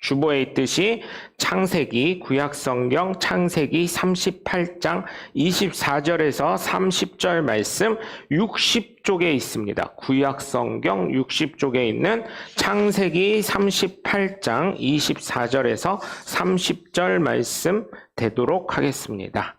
주보에 있듯이 창세기, 구약성경 창세기 38장 24절에서 30절 말씀 60쪽에 있습니다. 구약성경 60쪽에 있는 창세기 38장 24절에서 30절 말씀 되도록 하겠습니다.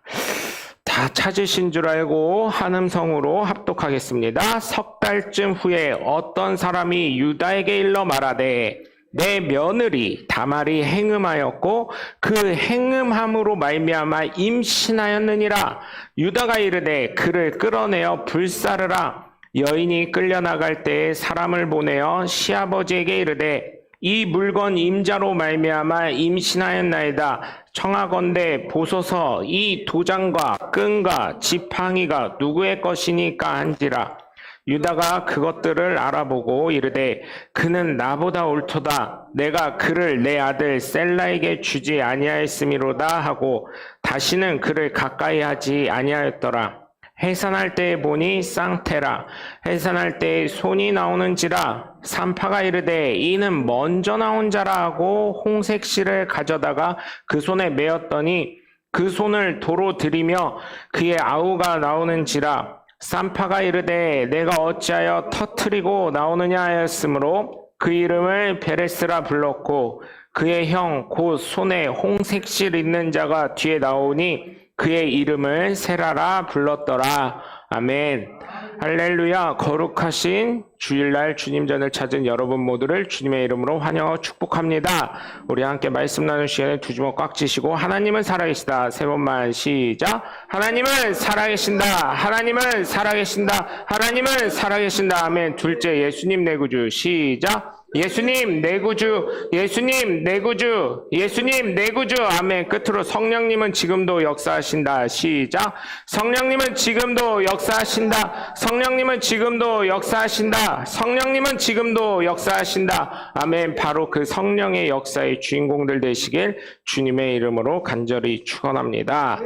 다 찾으신 줄 알고 한음성으로 합독하겠습니다. 석 달쯤 후에 어떤 사람이 유다에게 일러 말하되 내 며느리 다말이 행음하였고 그 행음함으로 말미암아 임신하였느니라. 유다가 이르되 그를 끌어내어 불사르라. 여인이 끌려나갈 때에 사람을 보내어 시아버지에게 이르되 이 물건 임자로 말미암아 임신하였나이다. 청하건대 보소서 이 도장과 끈과 지팡이가 누구의 것이니까 한지라. 유다가 그것들을 알아보고 이르되 그는 나보다 옳도다. 내가 그를 내 아들 셀라에게 주지 아니하였음이로다 하고 다시는 그를 가까이 하지 아니하였더라. 해산할 때에 보니 쌍태라. 해산할 때에 손이 나오는지라. 산파가 이르되 이는 먼저 나온 자라 하고 홍색 실을 가져다가 그 손에 메었더니 그 손을 도로 들이며 그의 아우가 나오는지라. 산파가 이르되 내가 어찌하여 터뜨리고 나오느냐 하였으므로 그 이름을 베레스라 불렀고 그의 형 곧 손에 홍색 실 있는 자가 뒤에 나오니 그의 이름을 세라라 불렀더라. 아멘. 할렐루야. 거룩하신 주일날 주님전을 찾은 여러분 모두를 주님의 이름으로 환영하고 축복합니다. 우리 함께 말씀 나눌 시간에 두 주먹 꽉 쥐시고 하나님은 살아계시다. 세 번만 시작. 하나님은 살아계신다. 하나님은 살아계신다. 하나님은 살아계신다. 아멘. 둘째 예수님 내 구주 시작. 예수님 내 구주, 예수님 내 구주, 예수님 내 구주. 아멘. 끝으로 성령님은 지금도 역사하신다. 시작. 성령님은 지금도 역사하신다. 성령님은 지금도 역사하신다. 성령님은 지금도 역사하신다. 아멘. 바로 그 성령의 역사의 주인공들 되시길 주님의 이름으로 간절히 축원합니다.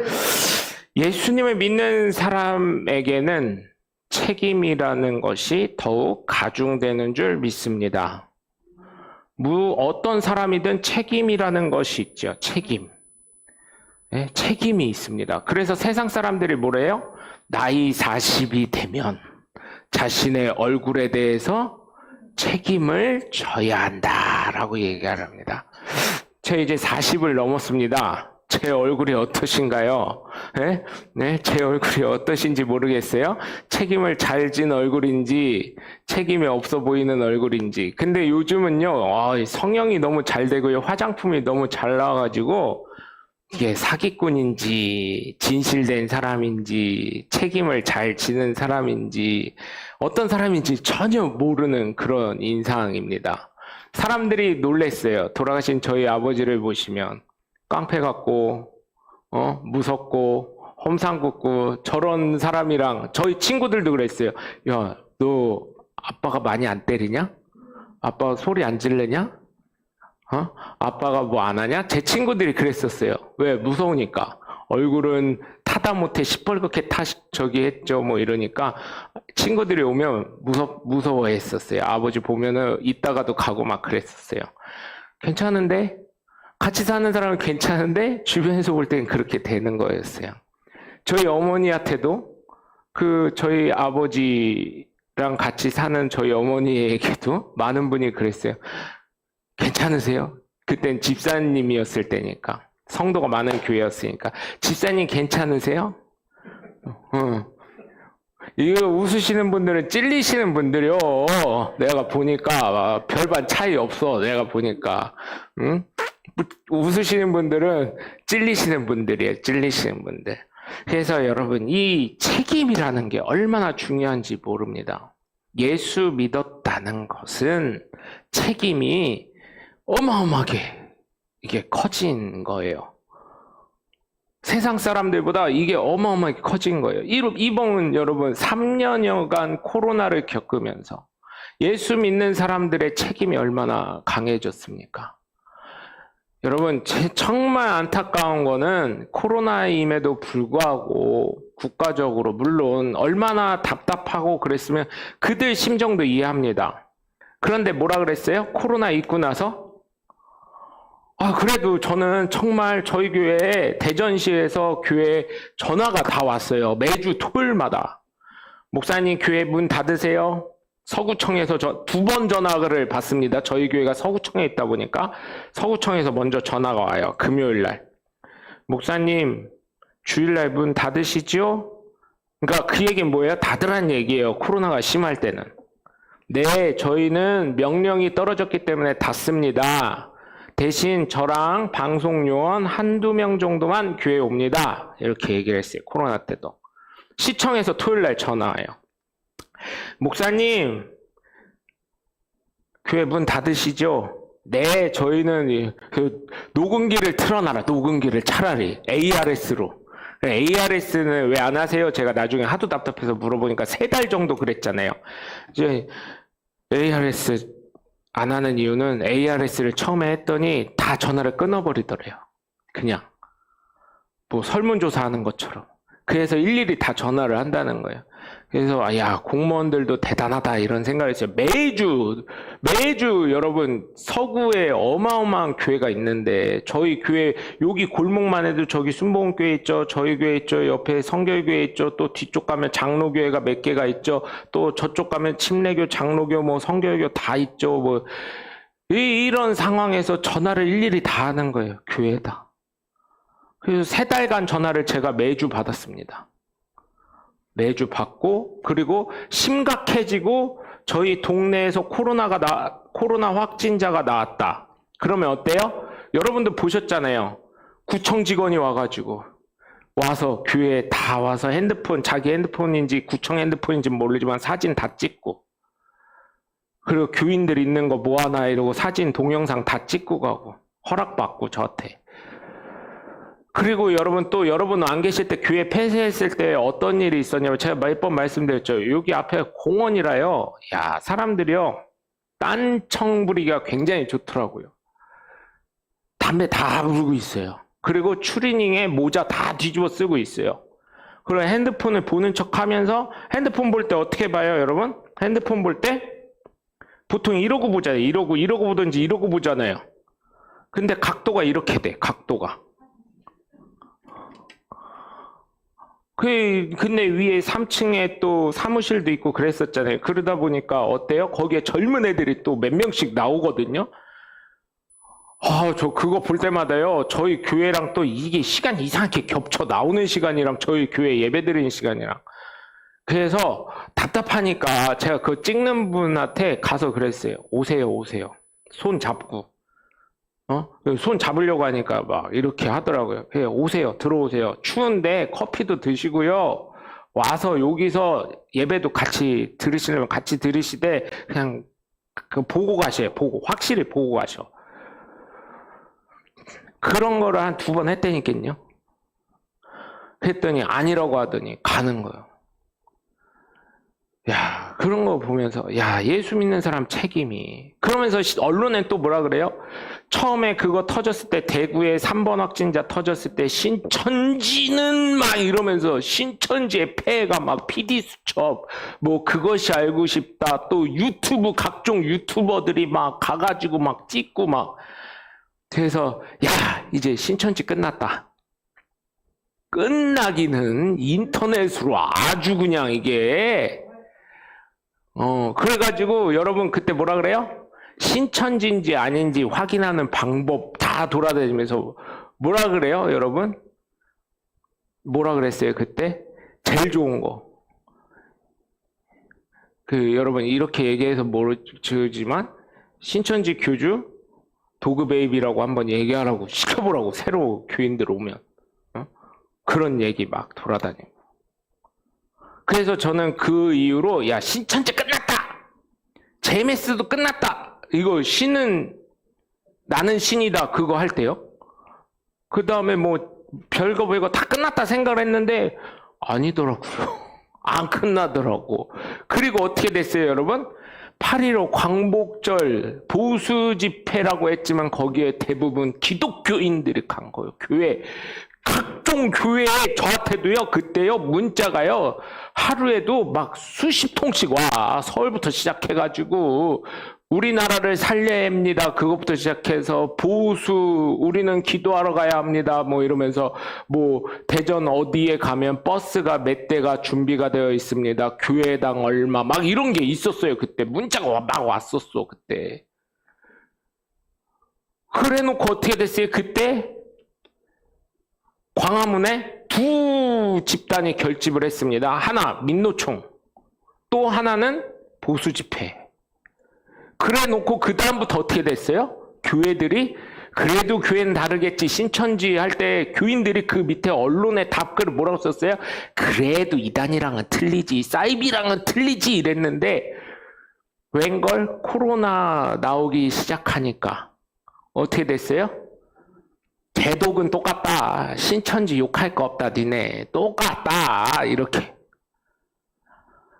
예수님을 믿는 사람에게는 책임이라는 것이 더욱 가중되는 줄 믿습니다. 어떤 사람이든 책임이라는 것이 있죠. 책임. 네, 책임이 있습니다. 그래서 세상 사람들이 뭐래요? 나이 40이 되면 자신의 얼굴에 대해서 책임을 져야 한다라고 얘기를 합니다. 제 이제 40을 넘었습니다. 제 얼굴이 어떠신가요? 네? 네, 제 얼굴이 어떠신지 모르겠어요. 책임을 잘 진 얼굴인지 책임이 없어 보이는 얼굴인지. 근데 요즘은요, 성형이 너무 잘 되고요, 화장품이 너무 잘 나와가지고 이게 사기꾼인지 진실된 사람인지 책임을 잘 지는 사람인지 어떤 사람인지 전혀 모르는 그런 인상입니다. 사람들이 놀랬어요. 돌아가신 저희 아버지를 보시면 깡패 같고 무섭고 험상궂고 저런 사람이랑 저희 친구들도 그랬어요. 야, 너 아빠가 많이 안 때리냐? 아빠가 소리 안 지르냐? 아빠가 뭐 안 하냐? 제 친구들이 그랬었어요. 왜? 무서우니까. 얼굴은 타다 못해 시뻘겋게 저기 했죠. 뭐 이러니까 친구들이 오면 무서워했었어요. 아버지 보면은 이따가도 가고 막 그랬었어요. 괜찮은데? 같이 사는 사람은 괜찮은데 주변에서 볼 때는 그렇게 되는 거였어요. 저희 어머니한테도 저희 아버지랑 같이 사는 저희 어머니에게도 많은 분이 그랬어요. 괜찮으세요? 그땐 집사님이었을 때니까. 성도가 많은 교회였으니까. 집사님 괜찮으세요? 이거 웃으시는 분들은 찔리시는 분들이요. 내가 보니까 별반 차이 없어. 내가 보니까. 응? 웃으시는 분들은 찔리시는 분들이에요. 찔리시는 분들. 그래서 여러분, 이 책임이라는 게 얼마나 중요한지 모릅니다. 예수 믿었다는 것은 책임이 어마어마하게 이게 커진 거예요. 세상 사람들보다 이게 어마어마하게 커진 거예요. 이번 여러분 3년여간 코로나를 겪으면서 예수 믿는 사람들의 책임이 얼마나 강해졌습니까? 여러분, 정말 안타까운 거는 코로나임에도 불구하고 국가적으로 물론 얼마나 답답하고 그랬으면 그들 심정도 이해합니다. 그런데 뭐라 그랬어요? 코로나 있고 나서? 그래도 저는 정말 저희 교회에 대전시에서 교회 전화가 다 왔어요. 매주 토요일마다. 목사님 교회 문 닫으세요. 서구청에서 저 2번 전화를 받습니다. 저희 교회가 서구청에 있다 보니까 서구청에서 먼저 전화가 와요. 금요일 날. 목사님 주일날 문 닫으시죠? 그러니까 그 얘기는 뭐예요? 닫으란 얘기예요. 코로나가 심할 때는. 네, 저희는 명령이 떨어졌기 때문에 닫습니다. 대신 저랑 방송요원 한두 명 정도만 교회에 옵니다. 이렇게 얘기를 했어요. 코로나 때도. 시청에서 토요일날 전화 와요. 목사님, 교회 문 닫으시죠? 네, 저희는 그 녹음기를 틀어놔라. 녹음기를 차라리 ARS로. ARS는 왜 안 하세요? 제가 나중에 하도 답답해서 물어보니까 3달 정도 그랬잖아요. 이제 ARS 안 하는 이유는 ARS를 처음에 했더니 다 전화를 끊어버리더래요. 그냥 뭐 설문조사 하는 것처럼. 그래서 일일이 다 전화를 한다는 거예요. 그래서 야, 공무원들도 대단하다 이런 생각을 했어요. 매주 여러분 서구에 어마어마한 교회가 있는데 저희 교회 여기 골목만 해도 저기 순복음교회 있죠. 저희 교회 있죠. 옆에 성결교회 있죠. 또 뒤쪽 가면 장로교회가 몇 개가 있죠. 또 저쪽 가면 침례교, 장로교, 뭐 성결교 다 있죠. 뭐 이런 상황에서 전화를 일일이 다 하는 거예요. 교회에다. 그래서 3달간 전화를 제가 매주 받았습니다. 매주 받고, 그리고 심각해지고 저희 동네에서 코로나 확진자가 나왔다. 그러면 어때요? 여러분들 보셨잖아요. 구청 직원이 와가지고 와서 교회에 다 와서 핸드폰, 자기 핸드폰인지 구청 핸드폰인지 모르지만 사진 다 찍고, 그리고 교인들 있는 거 뭐 하나 이러고 사진 동영상 다 찍고 가고 허락받고 저한테. 그리고 여러분 안 계실 때 교회 폐쇄했을 때 어떤 일이 있었냐면 제가 몇 번 말씀드렸죠. 여기 앞에 공원이라요. 야, 사람들이요. 딴청 부리기가 굉장히 좋더라고요. 담배 다 불고 있어요. 그리고 추리닝에 모자 다 뒤집어 쓰고 있어요. 그리고 핸드폰을 보는 척 하면서 핸드폰 볼 때 어떻게 봐요, 여러분? 핸드폰 볼 때 보통 이러고 보잖아요. 이러고 보든지 이러고 보잖아요. 근데 각도가 이렇게 돼. 각도가. 근데 위에 3층에 또 사무실도 있고 그랬었잖아요. 그러다 보니까 어때요? 거기에 젊은 애들이 또 몇 명씩 나오거든요. 저 그거 볼 때마다요. 저희 교회랑 또 이게 시간이 이상하게 겹쳐. 나오는 시간이랑 저희 교회 예배 드리는 시간이랑. 그래서 답답하니까 제가 그 찍는 분한테 가서 그랬어요. 오세요. 손 잡고. 손 잡으려고 하니까 막 이렇게 하더라고요. 오세요. 들어오세요. 추운데 커피도 드시고요. 와서 여기서 예배도 같이 들으시려면 같이 들으시되 그냥 보고 가셔요. 확실히 보고 가셔. 그런 거를 한 2번 했다니까요. 했더니 아니라고 하더니 가는 거예요. 야, 그런 거 보면서 야, 예수 믿는 사람 책임이. 그러면서 언론엔 또 뭐라 그래요? 처음에 그거 터졌을 때 대구에 3번 확진자 터졌을 때 신천지는 막 이러면서 신천지의 폐해가 막 PD수첩 뭐 그것이 알고 싶다. 또 유튜브 각종 유튜버들이 막 가가지고 막 찍고 막. 그래서 야, 이제 신천지 끝났다. 끝나기는 인터넷으로 아주 그냥 이게 그래가지고 여러분 그때 뭐라 그래요? 신천지인지 아닌지 확인하는 방법 다 돌아다니면서 뭐라 그래요, 여러분? 뭐라 그랬어요, 그때? 제일 좋은 거. 여러분 이렇게 얘기해서 모르지만 신천지 교주 도그베이비라고 한번 얘기하라고 시켜보라고 새로 교인들 오면. 그런 얘기 막 돌아다니고. 그래서 저는 그 이후로 야, 신천지 끝났다. 제메스도 끝났다. 이거 신은 나는 신이다. 그거 할 때요. 그 다음에 뭐 별거 다 끝났다 생각을 했는데 아니더라고요. 안 끝나더라고. 그리고 어떻게 됐어요, 여러분? 8.15 광복절 보수 집회라고 했지만 거기에 대부분 기독교인들이 간 거예요. 각종 교회에 저한테도요, 그때요, 문자가요, 하루에도 막 수십 통씩 와. 서울부터 시작해가지고, 우리나라를 살려야 합니다. 그것부터 시작해서 보수, 우리는 기도하러 가야 합니다. 뭐 이러면서 뭐 대전 어디에 가면 버스가 몇 대가 준비가 되어 있습니다. 교회당 얼마 막 이런 게 있었어요. 그때 문자가 막 왔었어. 그때. 그래 놓고 어떻게 됐어요? 그때 광화문에 두 집단이 결집을 했습니다. 하나 민노총, 또 하나는 보수 집회. 그래 놓고 그 다음부터 어떻게 됐어요? 교회들이 그래도 교회는 다르겠지. 신천지 할 때 교인들이 그 밑에 언론에 답글을 뭐라고 썼어요? 그래도 이단이랑은 틀리지, 사이비랑은 틀리지 이랬는데 웬걸 코로나 나오기 시작하니까 어떻게 됐어요? 제독은 똑같다. 신천지 욕할 거 없다. 니네 똑같다. 이렇게.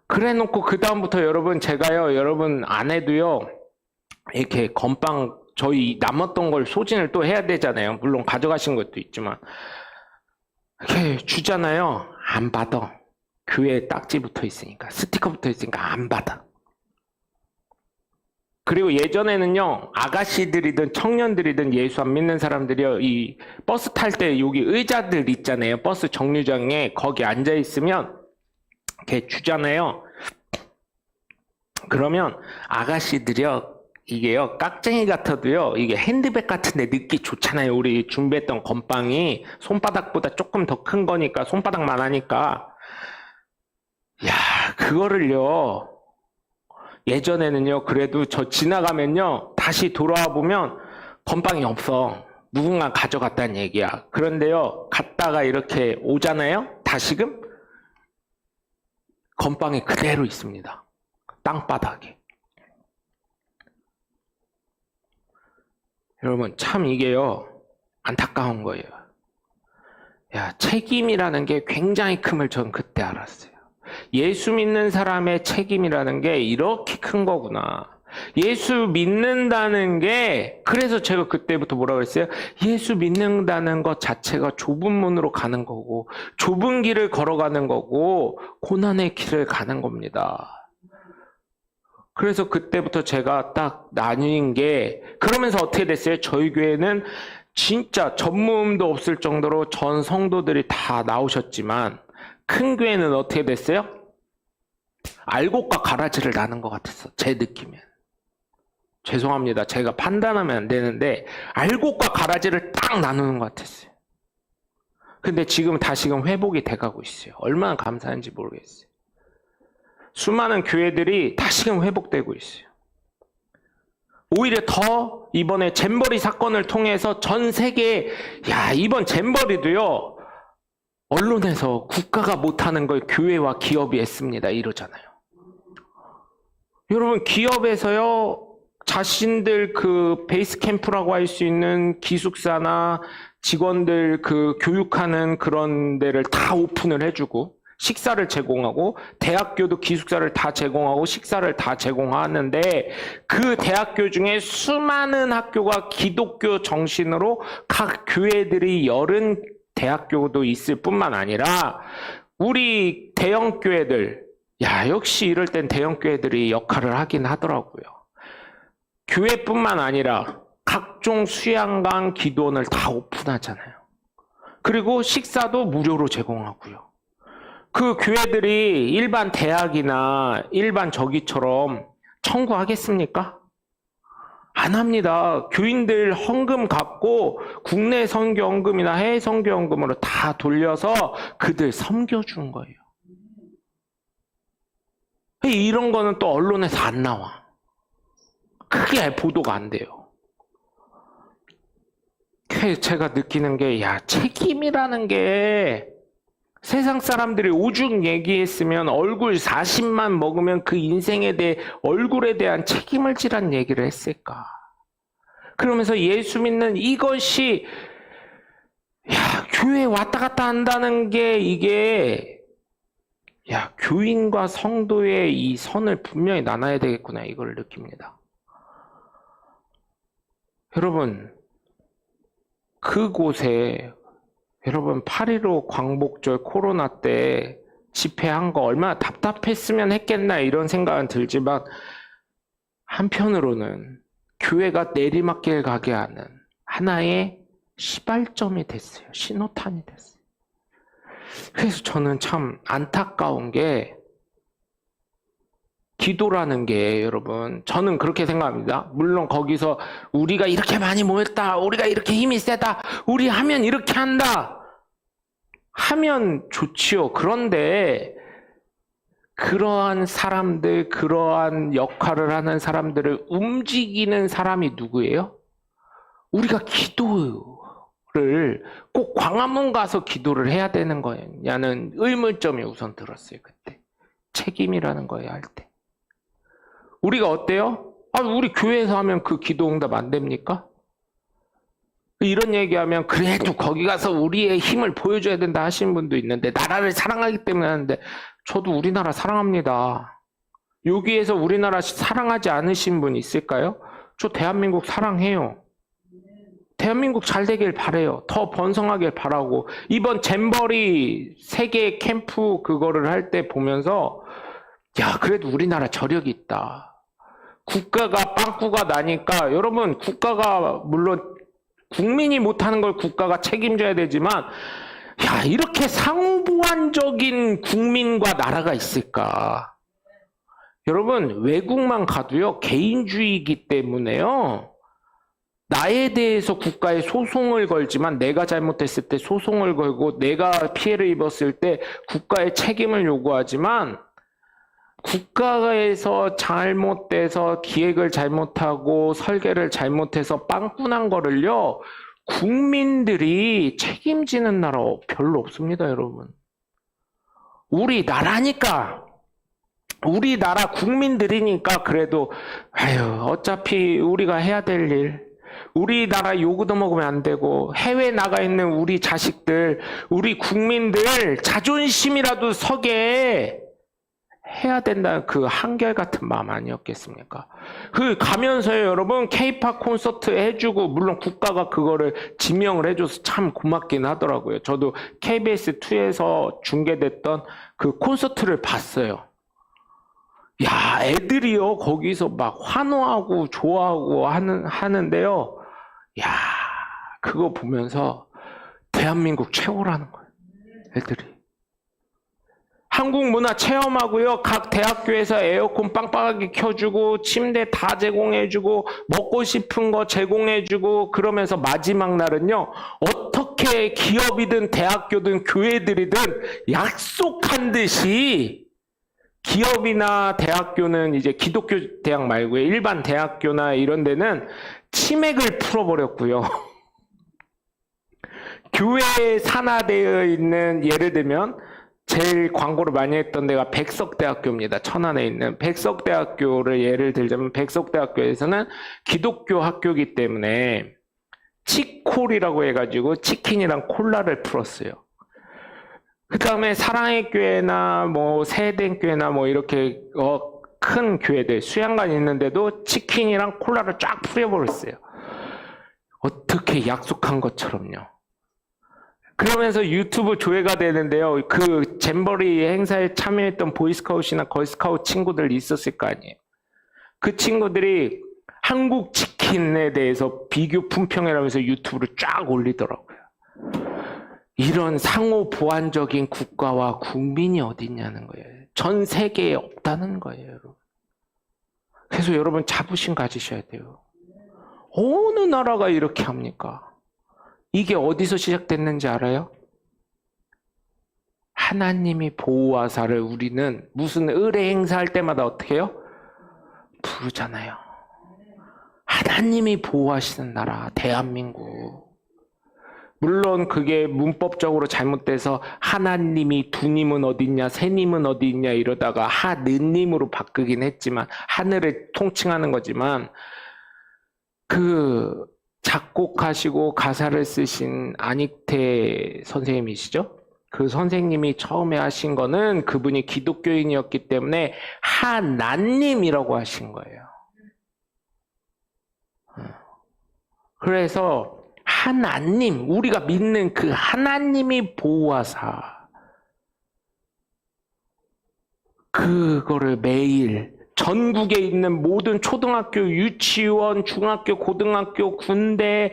그래 놓고 그 다음부터 여러분 제가요, 여러분 안 해도요, 이렇게 건빵 저희 남았던 걸 소진을 또 해야 되잖아요. 물론 가져가신 것도 있지만 이렇게 주잖아요. 안 받아. 교회에 딱지 붙어 있으니까, 스티커 붙어 있으니까 안 받아. 그리고 예전에는요, 아가씨들이든 청년들이든 예수 안 믿는 사람들이요, 이 버스 탈 때 여기 의자들 있잖아요. 버스 정류장에 거기 앉아 있으면 이렇게 주잖아요. 그러면 아가씨들이요, 이게요, 깍쟁이 같아도요, 이게 핸드백 같은데 넣기 좋잖아요. 우리 준비했던 건빵이 손바닥보다 조금 더 큰 거니까, 손바닥만 하니까. 야, 그거를요, 예전에는요, 그래도 저 지나가면요, 다시 돌아와 보면 건빵이 없어. 누군가 가져갔다는 얘기야. 그런데요, 갔다가 이렇게 오잖아요? 다시금 건빵이 그대로 있습니다. 땅바닥에. 여러분, 참 이게요, 안타까운 거예요. 야, 책임이라는 게 굉장히 큼을 전 그때 알았어요. 예수 믿는 사람의 책임이라는 게 이렇게 큰 거구나. 예수 믿는다는 게, 그래서 제가 그때부터 뭐라고 했어요? 예수 믿는다는 것 자체가 좁은 문으로 가는 거고, 좁은 길을 걸어가는 거고, 고난의 길을 가는 겁니다. 그래서 그때부터 제가 딱 나뉜 게, 그러면서 어떻게 됐어요? 저희 교회는 진짜 전무음도 없을 정도로 전 성도들이 다 나오셨지만, 큰 교회는 어떻게 됐어요? 알곡과 가라지를 나눈 것 같았어. 제 느낌엔. 죄송합니다. 제가 판단하면 안 되는데 알곡과 가라지를 딱 나누는 것 같았어요. 근데 지금 다시금 회복이 돼가고 있어요. 얼마나 감사한지 모르겠어요. 수많은 교회들이 다시금 회복되고 있어요. 오히려 더 이번에 잼버리 사건을 통해서 전 세계에, 야, 이번 잼버리도요, 언론에서 국가가 못하는 걸 교회와 기업이 했습니다. 이러잖아요. 여러분, 기업에서요, 자신들 그 베이스 캠프라고 할 수 있는 기숙사나 직원들 그 교육하는 그런 데를 다 오픈을 해주고, 식사를 제공하고, 대학교도 기숙사를 다 제공하고, 식사를 다 제공하는데, 그 대학교 중에 수많은 학교가 기독교 정신으로 각 교회들이 열은 대학교도 있을 뿐만 아니라 우리 대형 교회들, 야, 역시 이럴 땐 대형 교회들이 역할을 하긴 하더라고요. 교회뿐만 아니라 각종 수양강 기도원을 다 오픈하잖아요. 그리고 식사도 무료로 제공하고요. 그 교회들이 일반 대학이나 일반 저기처럼 청구하겠습니까? 안 합니다. 교인들 헌금 갚고 국내 선교헌금이나 해외 선교헌금으로 다 돌려서 그들 섬겨준 거예요. 이런 거는 또 언론에서 안 나와. 크게 보도가 안 돼요. 제가 느끼는 게, 야, 책임이라는 게 세상 사람들이 오죽 얘기했으면 얼굴 40만 먹으면 그 인생에 대해, 얼굴에 대한 책임을 지란 얘기를 했을까. 그러면서 예수 믿는 이것이, 야, 교회 왔다 갔다 한다는 게 이게, 야, 교인과 성도의 이 선을 분명히 나눠야 되겠구나, 이걸 느낍니다. 여러분, 그곳에, 여러분 8.15 광복절 코로나 때 집회한 거 얼마나 답답했으면 했겠나 이런 생각은 들지만, 한편으로는 교회가 내리막길 가게 하는 하나의 시발점이 됐어요. 신호탄이 됐어요. 그래서 저는 참 안타까운 게 기도라는 게 여러분 저는 그렇게 생각합니다. 물론 거기서 우리가 이렇게 많이 모였다. 우리가 이렇게 힘이 세다. 우리 하면 이렇게 한다. 하면 좋지요. 그런데 그러한 사람들, 그러한 역할을 하는 사람들을 움직이는 사람이 누구예요? 우리가 기도를 꼭 광화문 가서 기도를 해야 되는 거냐는 의문점이 우선 들었어요. 그때 책임이라는 거예요. 할 때 우리가 어때요? 우리 교회에서 하면 그 기도 응답 안 됩니까? 이런 얘기하면 그래도 거기 가서 우리의 힘을 보여줘야 된다 하시는 분도 있는데, 나라를 사랑하기 때문에 하는데, 저도 우리나라 사랑합니다. 여기에서 우리나라 사랑하지 않으신 분 있을까요? 저 대한민국 사랑해요. 대한민국 잘 되길 바래요. 더 번성하길 바라고. 이번 잼버리 세계 캠프 그거를 할 때 보면서 야, 그래도 우리나라 저력이 있다. 국가가 빵꾸가 나니까, 여러분, 국가가 물론 국민이 못하는 걸 국가가 책임져야 되지만, 야, 이렇게 상부한적인 국민과 나라가 있을까? 여러분, 외국만 가도요, 개인주의이기 때문에요, 나에 대해서 국가에 소송을 걸지만 내가 잘못했을 때 소송을 걸고 내가 피해를 입었을 때 국가에 책임을 요구하지만, 국가에서 잘못돼서 기획을 잘못하고 설계를 잘못해서 빵꾸난 거를요, 국민들이 책임지는 나라 별로 없습니다, 여러분. 우리나라니까, 우리나라 국민들이니까 그래도 어차피 우리가 해야 될 일, 우리나라 요구도 먹으면 안 되고, 해외 나가 있는 우리 자식들, 우리 국민들 자존심이라도 서게 해야 된다는 그 한결같은 마음 아니었겠습니까? 그 가면서요, 여러분, K-팝 콘서트 해주고, 물론 국가가 그거를 지명을 해줘서 참 고맙긴 하더라고요. 저도 KBS2에서 중계됐던 그 콘서트를 봤어요. 야, 애들이요, 거기서 막 환호하고 좋아하고 하는데요. 야, 그거 보면서 대한민국 최고라는 거예요, 애들이. 한국 문화 체험하고요, 각 대학교에서 에어컨 빵빵하게 켜주고 침대 다 제공해주고 먹고 싶은 거 제공해주고, 그러면서 마지막 날은요, 어떻게 기업이든 대학교든 교회들이든 약속한 듯이, 기업이나 대학교는 이제 기독교 대학 말고요, 일반 대학교나 이런 데는 치맥을 풀어버렸고요. 교회에 산하되어 있는, 예를 들면 제일 광고를 많이 했던 데가 백석대학교입니다. 천안에 있는 백석대학교를 예를 들자면, 백석대학교에서는 기독교 학교이기 때문에 치콜이라고 해가지고 치킨이랑 콜라를 풀었어요. 그 다음에 사랑의 교회나 뭐 세den교회나 뭐 이렇게 큰 교회들, 수양관 있는데도 치킨이랑 콜라를 쫙 풀어버렸어요. 어떻게 약속한 것처럼요. 그러면서 유튜브 조회가 되는데요, 그 잼버리 행사에 참여했던 보이스카웃이나 걸스카웃 친구들 있었을 거 아니에요. 그 친구들이 한국 치킨에 대해서 비교 품평회라면서 유튜브를 쫙 올리더라고요. 이런 상호 보완적인 국가와 국민이 어디 있냐는 거예요. 전 세계에 없다는 거예요, 여러분. 그래서 여러분 자부심 가지셔야 돼요. 어느 나라가 이렇게 합니까? 이게 어디서 시작됐는지 알아요? 하나님이 보호하사를 우리는 무슨 의례 행사할 때마다 어떻게 해요? 부르잖아요. 하나님이 보호하시는 나라, 대한민국. 물론 그게 문법적으로 잘못돼서 하나님이 두님은 어딨냐, 세님은 어디 있냐 이러다가 하느님으로 바꾸긴 했지만, 하늘을 통칭하는 거지만, 그 작곡하시고 가사를 쓰신 안익태 선생님이시죠? 그 선생님이 처음에 하신 거는 그분이 기독교인이었기 때문에 하나님이라고 하신 거예요. 그래서 하나님, 우리가 믿는 그 하나님이 보호하사, 그거를 매일 전국에 있는 모든 초등학교, 유치원, 중학교, 고등학교, 군대,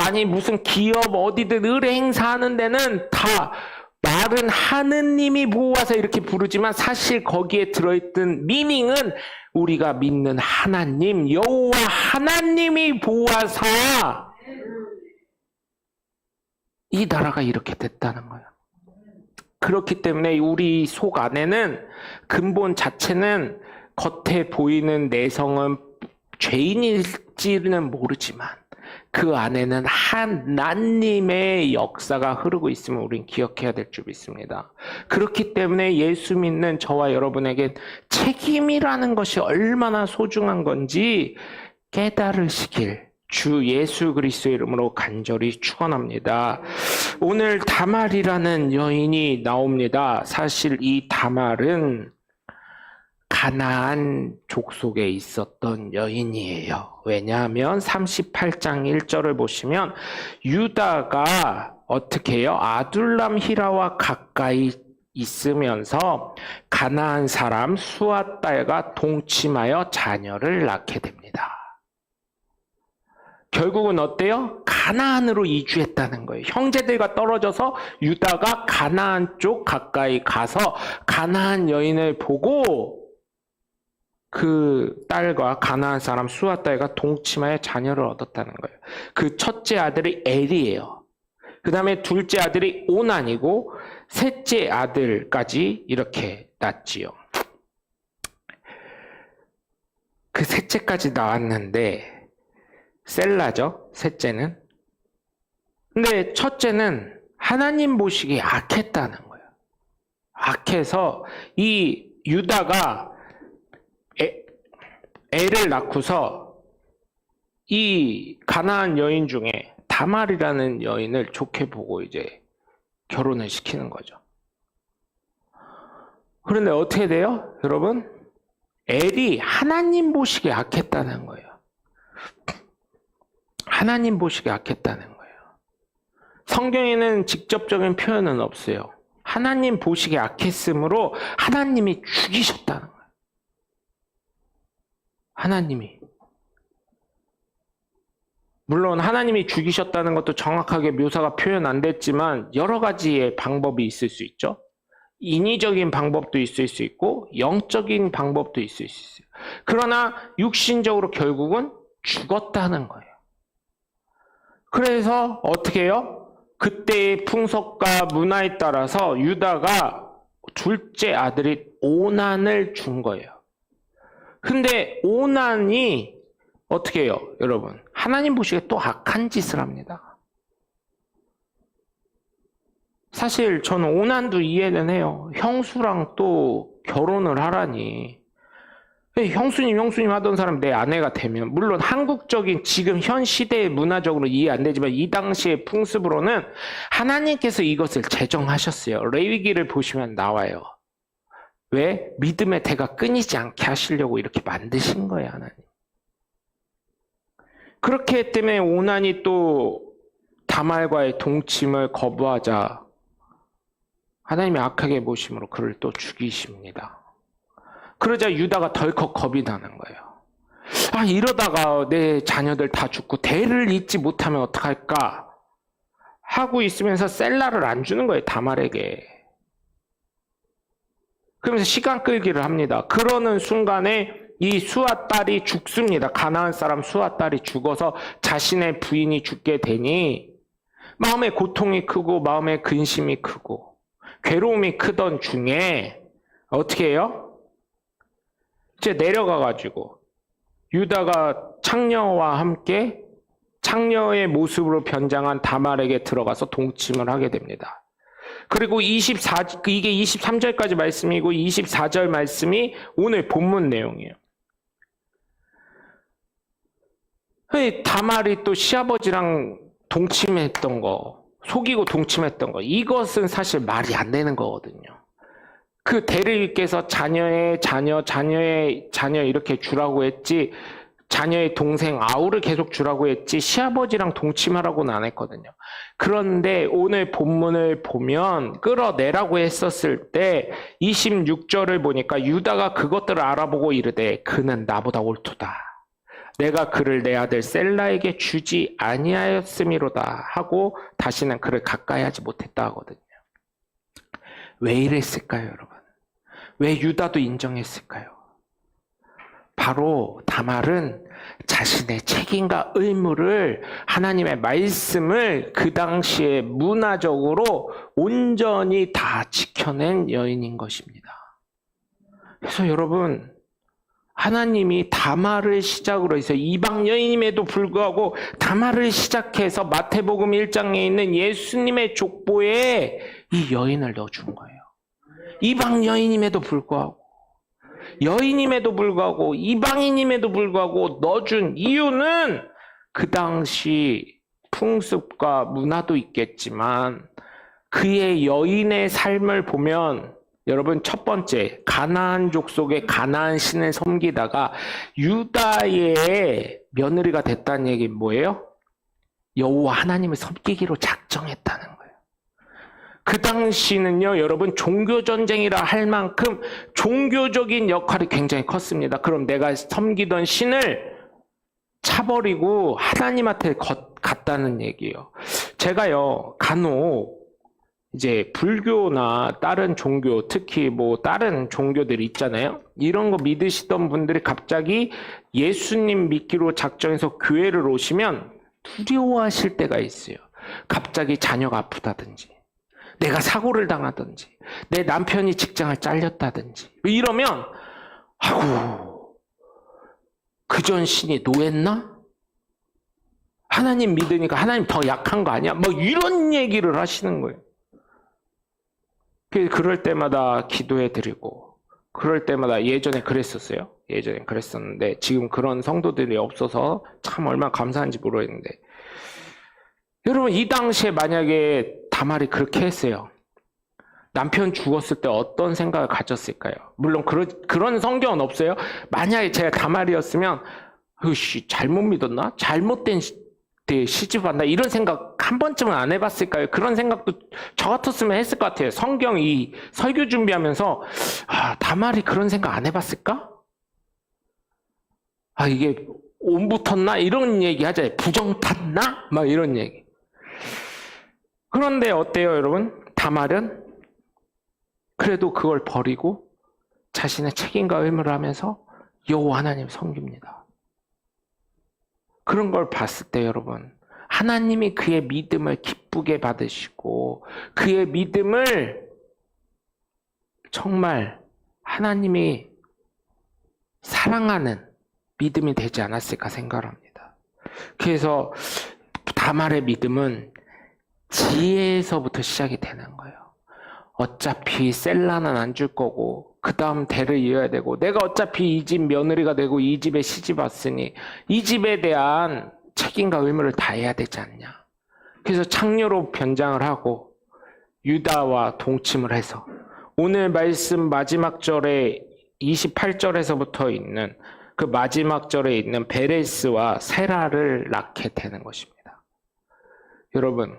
아니 무슨 기업 어디든 의뢰 행사하는 데는 다 말은 하느님이 보호하사 이렇게 부르지만 사실 거기에 들어있던 미닝은 우리가 믿는 하나님, 여호와 하나님이 보호하사 이 나라가 이렇게 됐다는 거예요. 그렇기 때문에 우리 속 안에는 근본 자체는 겉에 보이는 내성은 죄인일지는 모르지만 그 안에는 하나님의 역사가 흐르고 있음을 우린 기억해야 될 줄 믿습니다. 그렇기 때문에 예수 믿는 저와 여러분에게 책임이라는 것이 얼마나 소중한 건지 깨달으시길 주 예수 그리스도의 이름으로 간절히 축원합니다. 오늘 다말이라는 여인이 나옵니다. 사실 이 다말은 가나안 족속에 있었던 여인이에요. 왜냐하면 38장 1절을 보시면 유다가 어떻게 해요? 아둘람 히라와 가까이 있으면서 가나안 사람 수아 딸과 동침하여 자녀를 낳게 됩니다. 결국은 어때요? 가나안으로 이주했다는 거예요. 형제들과 떨어져서 유다가 가나안 쪽 가까이 가서 가나안 여인을 보고 그 딸과 가나안 사람 수아 딸과 동침하여 자녀를 얻었다는 거예요. 그 첫째 아들이 엘이에요. 그 다음에 둘째 아들이 오난이고 셋째 아들까지 이렇게 낳지요. 그 셋째까지 나왔는데 셀라죠, 셋째는. 근데 첫째는 하나님 보시기에 악했다는 거예요. 악해서 이 유다가 애를 낳고서 이 가나안 여인 중에 다말이라는 여인을 좋게 보고 이제 결혼을 시키는 거죠. 그런데 어떻게 돼요? 여러분, 엘이 하나님 보시기에 악했다는 거예요. 하나님 보시기에 악했다는 거예요. 성경에는 직접적인 표현은 없어요. 하나님 보시기에 악했으므로 하나님이 죽이셨다는 거예요. 하나님이. 물론 하나님이 죽이셨다는 것도 정확하게 묘사가 표현 안 됐지만 여러 가지의 방법이 있을 수 있죠. 인위적인 방법도 있을 수 있고 영적인 방법도 있을 수 있어요. 그러나 육신적으로 결국은 죽었다는 거예요. 그래서 어떻게 해요? 그때의 풍속과 문화에 따라서 유다가 둘째 아들이 오난을 준 거예요. 근데 오난이 어떻게 해요, 여러분? 하나님 보시기에 또 악한 짓을 합니다. 사실 저는 오난도 이해는 해요. 형수랑 또 결혼을 하라니. 형수님 하던 사람 내 아내가 되면, 물론 한국적인 지금 현 시대의 문화적으로 이해 안 되지만 이 당시의 풍습으로는 하나님께서 이것을 제정하셨어요. 레위기를 보시면 나와요. 왜? 믿음의 대가 끊이지 않게 하시려고 이렇게 만드신 거예요, 하나님. 그렇기 때문에 오난이 또 다말과의 동침을 거부하자 하나님이 악하게 보심으로 그를 또 죽이십니다. 그러자 유다가 덜컥 겁이 나는 거예요. 이러다가 내 자녀들 다 죽고 대를 잇지 못하면 어떡할까 하고 있으면서 셀라를 안 주는 거예요, 다말에게. 그러면서 시간 끌기를 합니다. 그러는 순간에 이 수아 딸이 죽습니다. 가나안 사람 수아 딸이 죽어서 자신의 부인이 죽게 되니 마음의 고통이 크고 마음의 근심이 크고 괴로움이 크던 중에 어떻게 해요? 이제 내려가가지고 유다가 창녀와 함께 창녀의 모습으로 변장한 다말에게 들어가서 동침을 하게 됩니다. 그리고 이게 23절까지 말씀이고 24절 말씀이 오늘 본문 내용이에요. 다말이 또 시아버지랑 동침했던 거, 속이고 동침했던 거, 이것은 사실 말이 안 되는 거거든요. 그 대를 잇게서 자녀의 자녀 이렇게 주라고 했지 자녀의 동생 아우를 계속 주라고 했지 시아버지랑 동침하라고는 안 했거든요. 그런데 오늘 본문을 보면 끌어내라고 했었을 때 26절을 보니까 유다가 그것들을 알아보고 이르되 그는 나보다 옳도다. 내가 그를 내 아들 셀라에게 주지 아니하였음이로다 하고 다시는 그를 가까이 하지 못했다 하거든요. 왜 이랬을까요, 여러분? 왜 유다도 인정했을까요? 바로 다말은 자신의 책임과 의무를, 하나님의 말씀을 그 당시에 문화적으로 온전히 다 지켜낸 여인인 것입니다. 그래서 여러분, 하나님이 다말을 시작으로 해서 이방 여인임에도 불구하고 다말을 시작해서 마태복음 1장에 있는 예수님의 족보에 이 여인을 넣어준 거예요. 이방 여인임에도 불구하고, 여인임에도 불구하고, 이방인임에도 불구하고 넣어준 이유는 그 당시 풍습과 문화도 있겠지만 그의 여인의 삶을 보면, 여러분, 첫 번째, 가나안족 속의 가나안 신을 섬기다가 유다의 며느리가 됐다는 얘기는 뭐예요? 여호와 하나님을 섬기기로 작정했다는 거예요. 그 당시는요, 여러분, 종교전쟁이라 할 만큼 종교적인 역할이 굉장히 컸습니다. 그럼 내가 섬기던 신을 차버리고 하나님한테 갔다는 얘기예요. 제가요, 간혹 이제 불교나 다른 종교, 특히 뭐 다른 종교들 있잖아요. 이런 거 믿으시던 분들이 갑자기 예수님 믿기로 작정해서 교회를 오시면 두려워하실 때가 있어요. 갑자기 자녀가 아프다든지, 내가 사고를 당하든지, 내 남편이 직장을 잘렸다든지 이러면, 아이고, 그전 신이 노했나? 하나님 믿으니까 하나님 더 약한 거 아니야? 뭐 이런 얘기를 하시는 거예요. 그럴 때마다 기도해 드리고, 그럴 때마다, 예전에 그랬었어요. 예전에 그랬었는데 지금 그런 성도들이 없어서 참 얼마나 감사한지 모르겠는데, 여러분, 이 당시에 만약에 다말이 그렇게 했어요. 남편 죽었을 때 어떤 생각을 가졌을까요? 물론 그런 성경은 없어요. 만약에 제가 다말이었으면, 으씨, 잘못 믿었나? 잘못된 때 시집왔나? 이런 생각 한 번쯤은 안 해봤을까요? 그런 생각도 저 같았으면 했을 것 같아요. 성경 이 설교 준비하면서, 다말이 그런 생각 안 해봤을까? 이게 온 붙었나? 이런 얘기 하잖아요. 부정 탔나? 막 이런 얘기. 그런데 어때요, 여러분? 다말은 그래도 그걸 버리고 자신의 책임과 의무를 하면서 여호와 하나님을 섬깁니다. 그런 걸 봤을 때 여러분, 하나님이 그의 믿음을 기쁘게 받으시고 그의 믿음을 정말 하나님이 사랑하는 믿음이 되지 않았을까 생각합니다. 그래서 다말의 믿음은 지혜에서부터 시작이 되는 거예요. 어차피 셀라는 안 줄 거고 그 다음 대를 이어야 되고, 내가 어차피 이 집 며느리가 되고 이 집에 시집 왔으니 이 집에 대한 책임과 의무를 다해야 되지 않냐. 그래서 창녀로 변장을 하고 유다와 동침을 해서 오늘 말씀 마지막 절에 28절에서부터 있는 그 마지막 절에 있는 베레스와 세라를 낳게 되는 것입니다. 여러분,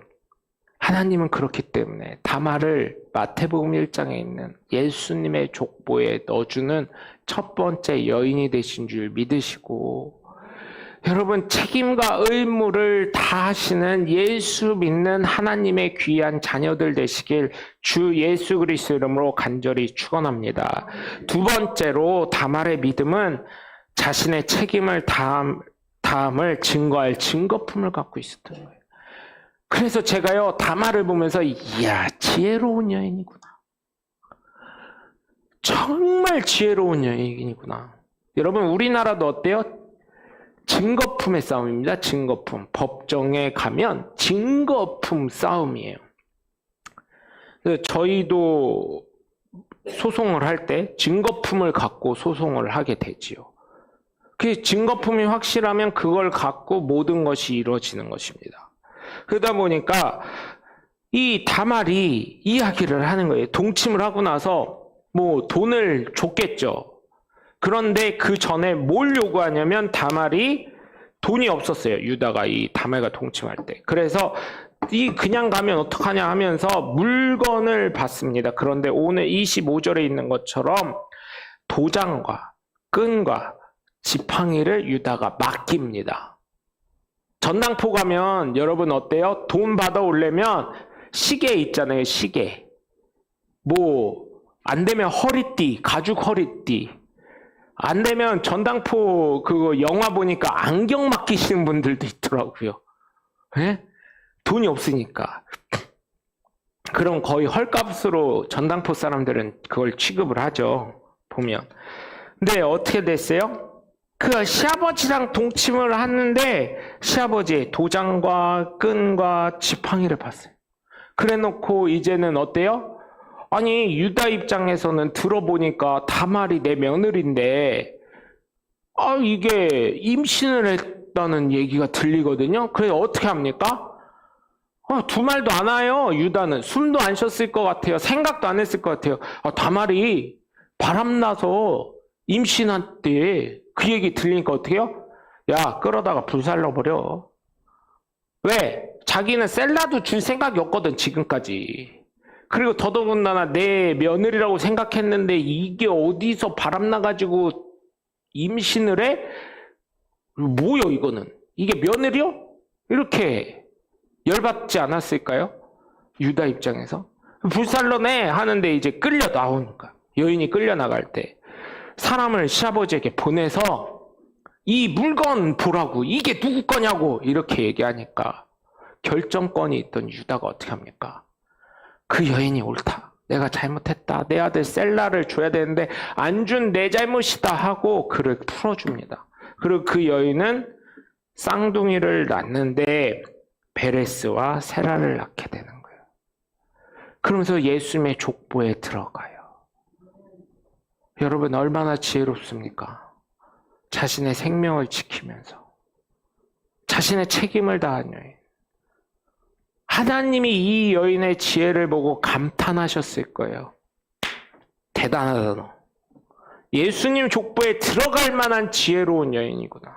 하나님은 그렇기 때문에 다말을 마태복음 1장에 있는 예수님의 족보에 넣어주는 첫 번째 여인이 되신 줄 믿으시고, 여러분, 책임과 의무를 다하시는 예수 믿는 하나님의 귀한 자녀들 되시길 주 예수 그리스도 이름으로 간절히 축원합니다. 두 번째로 다말의 믿음은 자신의 책임을 다함을 증거할 증거품을 갖고 있었던 거예요. 그래서 제가요, 다말을 보면서, 이야, 지혜로운 여인이구나. 정말 지혜로운 여인이구나. 여러분, 우리나라도 어때요? 증거품의 싸움입니다. 증거품. 법정에 가면 증거품 싸움이에요. 저희도 소송을 할 때 증거품을 갖고 소송을 하게 되지요. 그 증거품이 확실하면 그걸 갖고 모든 것이 이루어지는 것입니다. 그러다 보니까 이 다말이 이야기를 하는 거예요. 동침을 하고 나서 뭐 돈을 줬겠죠. 그런데 그 전에 뭘 요구하냐면 다말이 돈이 없었어요. 유다가 이 다말과 동침할 때. 그래서 이 그냥 가면 어떡하냐 하면서 물건을 받습니다. 그런데 오늘 25절에 있는 것처럼 도장과 끈과 지팡이를 유다가 맡깁니다. 전당포 가면 여러분 어때요? 돈 받아 오려면 시계 있잖아요. 시계. 뭐 안 되면 허리띠, 가죽 허리띠. 안 되면 전당포 그거 영화 보니까 안경 맡기시는 분들도 있더라고요. 예? 돈이 없으니까. 그럼 거의 헐값으로 전당포 사람들은 그걸 취급을 하죠. 보면. 근데 어떻게 됐어요? 그 시아버지랑 동침을 하는데 시아버지의 도장과 끈과 지팡이를 봤어요. 그래 놓고 이제는 어때요? 아니 유다 입장에서는 들어보니까 다말이 내 며느리인데 이게 임신을 했다는 얘기가 들리거든요. 그래서 어떻게 합니까? 두 말도 안 와요. 유다는 숨도 안 쉬었을 것 같아요. 생각도 안 했을 것 같아요. 다말이 바람나서 임신한때 그 얘기 들리니까 어떻게 해요? 야, 끌어다가 불살라버려. 왜? 자기는 셀라도 줄 생각이 없거든, 지금까지. 그리고 더더군다나 내 며느리라고 생각했는데 이게 어디서 바람나가지고 임신을 해? 뭐요, 이거는? 이게 며느리요? 이렇게 열받지 않았을까요? 유다 입장에서. 불살러내 하는데 이제 끌려 나오니까. 여인이 끌려 나갈 때. 사람을 시아버지에게 보내서 이 물건 보라고, 이게 누구 거냐고 이렇게 얘기하니까 결정권이 있던 유다가 어떻게 합니까? 그 여인이 옳다. 내가 잘못했다. 내 아들 셀라를 줘야 되는데 안 준 내 잘못이다 하고 그를 풀어줍니다. 그리고 그 여인은 쌍둥이를 낳는데 베레스와 세라를 낳게 되는 거예요. 그러면서 예수님의 족보에 들어가요. 여러분 얼마나 지혜롭습니까? 자신의 생명을 지키면서 자신의 책임을 다한 여인. 하나님이 이 여인의 지혜를 보고 감탄하셨을 거예요. 대단하다 너. 예수님 족보에 들어갈 만한 지혜로운 여인이구나.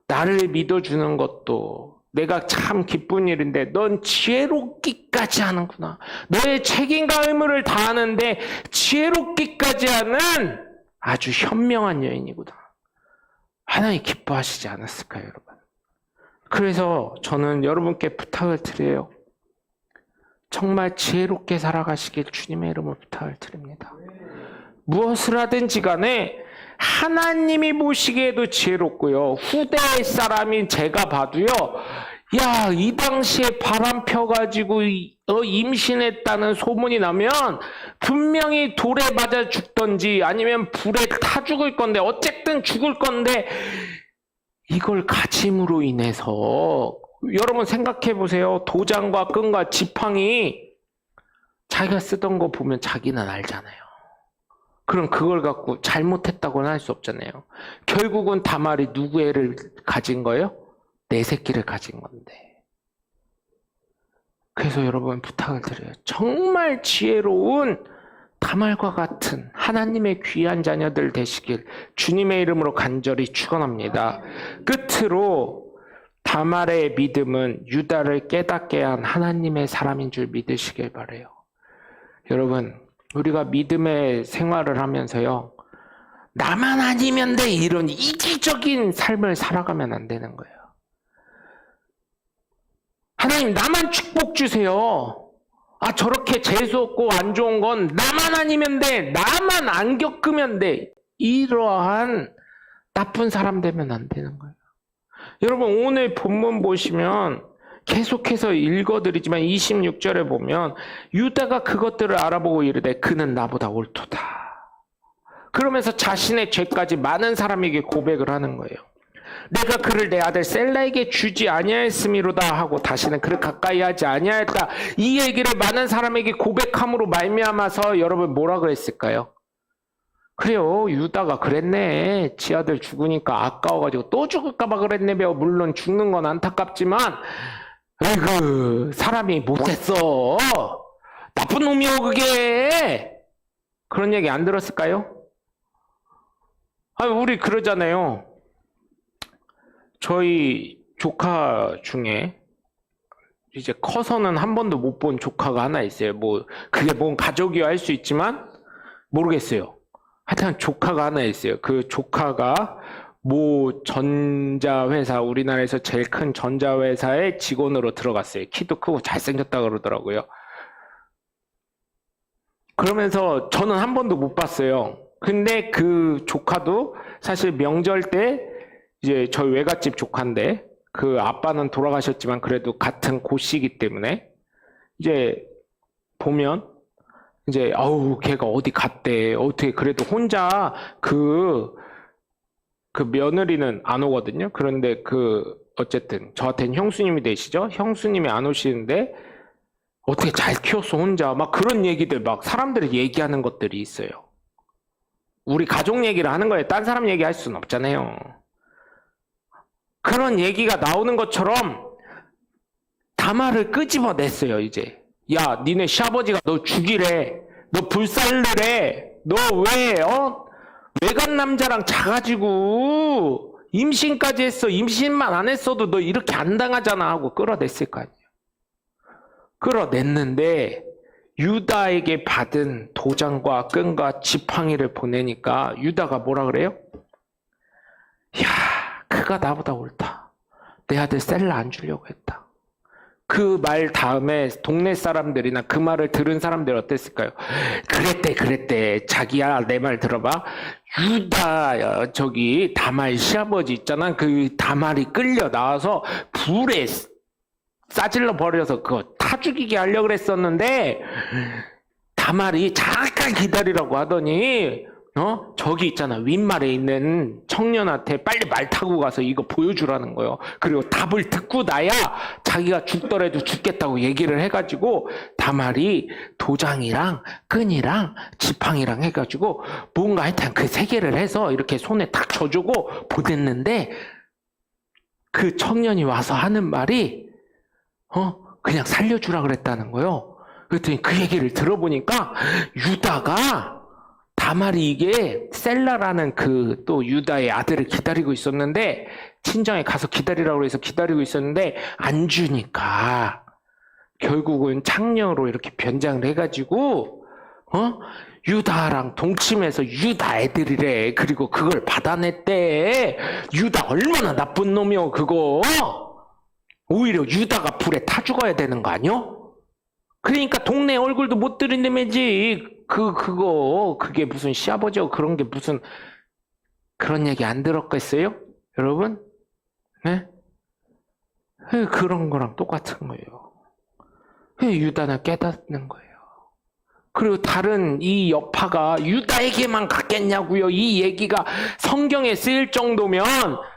나를 믿어주는 것도 내가 참 기쁜 일인데 넌 지혜롭기까지 하는구나. 너의 책임과 의무를 다하는데 지혜롭기까지 하는 아주 현명한 여인이구나. 하나님 기뻐하시지 않았을까요, 여러분? 그래서 저는 여러분께 부탁을 드려요. 정말 지혜롭게 살아가시길 주님의 이름으로 부탁을 드립니다. 무엇을 하든지 간에 하나님이 보시기에도 지혜롭고요. 후대 사람인 제가 봐도요. 야, 이 당시에 바람 펴가지고 임신했다는 소문이 나면 분명히 돌에 맞아 죽던지 아니면 불에 타 죽을 건데 어쨌든 죽을 건데 이걸 가짐으로 인해서 여러분 생각해 보세요. 도장과 끈과 지팡이 자기가 쓰던 거 보면 자기는 알잖아요. 그럼 그걸 갖고 잘못했다고는 할 수 없잖아요. 결국은 다말이 누구 애를 가진 거예요? 내 새끼를 가진 건데. 그래서 여러분 부탁을 드려요. 정말 지혜로운 다말과 같은 하나님의 귀한 자녀들 되시길 주님의 이름으로 간절히 축원합니다. 끝으로 다말의 믿음은 유다를 깨닫게 한 하나님의 사람인 줄 믿으시길 바라요. 여러분 우리가 믿음의 생활을 하면서요. 나만 아니면 돼 이런 이기적인 삶을 살아가면 안 되는 거예요. 하나님 나만 축복 주세요. 저렇게 재수없고 안 좋은 건 나만 아니면 돼. 나만 안 겪으면 돼. 이러한 나쁜 사람 되면 안 되는 거예요. 여러분 오늘 본문 보시면 계속해서 읽어드리지만 26절에 보면 유다가 그것들을 알아보고 이르되 그는 나보다 옳도다. 그러면서 자신의 죄까지 많은 사람에게 고백을 하는 거예요. 내가 그를 내 아들 셀라에게 주지 아니하였음이로다 하고 다시는 그를 가까이 하지 아니하였다. 이 얘기를 많은 사람에게 고백함으로 말미암아서 여러분 뭐라 그랬을까요? 그래요, 유다가 그랬네. 지 아들 죽으니까 아까워가지고 또 죽을까 봐 그랬네. 물론 죽는 건 안타깝지만 아이고 사람이 못했어. 나쁜 놈이요 그게. 그런 얘기 안 들었을까요? 아, 우리 그러잖아요. 저희 조카 중에 이제 커서는 한 번도 못 본 조카가 하나 있어요. 뭐 그게 뭔 가족이야 할 수 있지만 모르겠어요. 하여튼 조카가 하나 있어요. 그 조카가 모 전자회사, 우리나라에서 제일 큰 전자회사의 직원으로 들어갔어요. 키도 크고 잘생겼다 그러더라고요. 그러면서 저는 한 번도 못 봤어요. 근데 그 조카도 사실 명절 때 이제 저희 외갓집 조카인데 그 아빠는 돌아가셨지만 그래도 같은 고씨이기 때문에 이제 보면 이제 아우 걔가 어디 갔대, 어떻게 그래도 혼자 그 며느리는 안 오거든요. 그런데 그 어쨌든 저한테는 형수님이 되시죠. 형수님이 안 오시는데 어떻게 잘 키웠어 혼자, 막 그런 얘기들, 막 사람들이 얘기하는 것들이 있어요. 우리 가족 얘기를 하는 거예요. 딴 사람 얘기할 수는 없잖아요. 그런 얘기가 나오는 것처럼 다말을 끄집어냈어요. 이제 야 니네 시아버지가 너 죽이래, 너 불살르래, 너 왜 외갓 남자랑 자가지고 임신까지 했어, 임신만 안 했어도 너 이렇게 안 당하잖아 하고 끌어냈을 거 아니에요. 끌어냈는데 유다에게 받은 도장과 끈과 지팡이를 보내니까 유다가 뭐라 그래요? 야, 그가 나보다 옳다. 내 아들 셀라 안 주려고 했다. 그 말 다음에 동네 사람들이나 그 말을 들은 사람들이 어땠을까요? 그랬대. 자기야, 내 말 들어봐. 유다, 저기 다말 시아버지 있잖아. 그 다말이 끌려 나와서 불에 싸질러 버려서 그거 타 죽이게 하려고 그랬었는데 다말이 잠깐 기다리라고 하더니 저기 있잖아, 윗말에 있는 청년한테 빨리 말 타고 가서 이거 보여주라는 거예요. 그리고 답을 듣고 나야 자기가 죽더라도 죽겠다고 얘기를 해가지고 다말이 도장이랑 끈이랑 지팡이랑 해가지고 뭔가 하여튼 그 세 개를 해서 이렇게 손에 탁 져주고 보냈는데 그 청년이 와서 하는 말이 그냥 살려주라 그랬다는 거예요. 그랬더니 그 얘기를 들어보니까 유다가 다말이 이게 셀라라는 그 또 유다의 아들을 기다리고 있었는데 친정에 가서 기다리라고 해서 기다리고 있었는데 안 주니까 결국은 창녀로 이렇게 변장을 해가지고 유다랑 동침해서 유다 애들이래. 그리고 그걸 받아냈대. 유다 얼마나 나쁜 놈이요 그거. 오히려 유다가 불에 타 죽어야 되는 거 아니요? 그러니까 동네 얼굴도 못 들이내매지. 그게 무슨 시아버지고 그런 게 무슨 그런 얘기 안 들었겠어요? 여러분? 네? 그런 거랑 똑같은 거예요. 유다는 깨닫는 거예요. 그리고 다른 이 여파가 유다에게만 갔겠냐고요. 이 얘기가 성경에 쓰일 정도면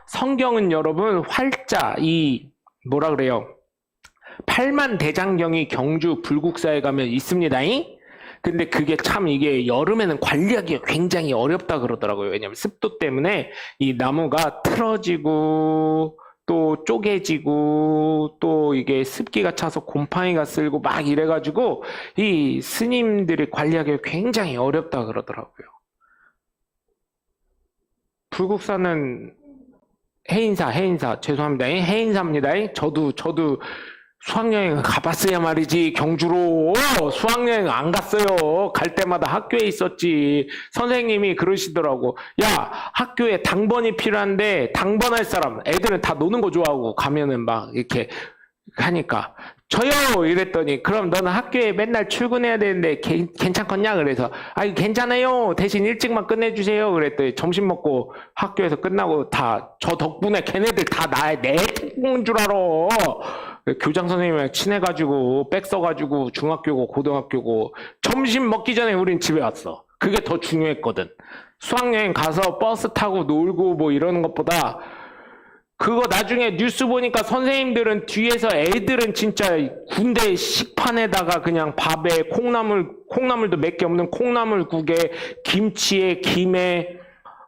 성경은 여러분 활자 뭐라 그래요? 8만 대장경이 경주 불국사에 가면 있습니다잉? 근데 그게 참 이게 여름에는 관리하기가 굉장히 어렵다 그러더라고요. 왜냐면 습도 때문에 이 나무가 틀어지고 또 쪼개지고 또 이게 습기가 차서 곰팡이가 쓸고 막 이래가지고 이 스님들이 관리하기가 굉장히 어렵다 그러더라고요. 불국사는 해인사 죄송합니다. 해인사입니다. 저도 수학여행 가봤어야 말이지. 경주로 수학여행 안 갔어요. 갈 때마다 학교에 있었지. 선생님이 그러시더라고. 야, 학교에 당번이 필요한데 당번할 사람, 애들은 다 노는 거 좋아하고 가면은 막 이렇게 하니까 저요 이랬더니 그럼 너는 학교에 맨날 출근해야 되는데 괜찮겠냐? 그래서 아이 괜찮아요. 대신 일찍만 끝내주세요. 그랬더니 점심 먹고 학교에서 끝나고 다 저 덕분에 걔네들 다 내 특공인 줄 알아. 교장 선생님이랑 친해가지고 백 써가지고 중학교고 고등학교고 점심 먹기 전에 우린 집에 왔어. 그게 더 중요했거든. 수학여행 가서 버스 타고 놀고 뭐 이러는 것보다 그거 나중에 뉴스 보니까 선생님들은 뒤에서 애들은 진짜 군대 식판에다가 그냥 밥에 콩나물도 몇 개 없는 콩나물국에 김치에 김에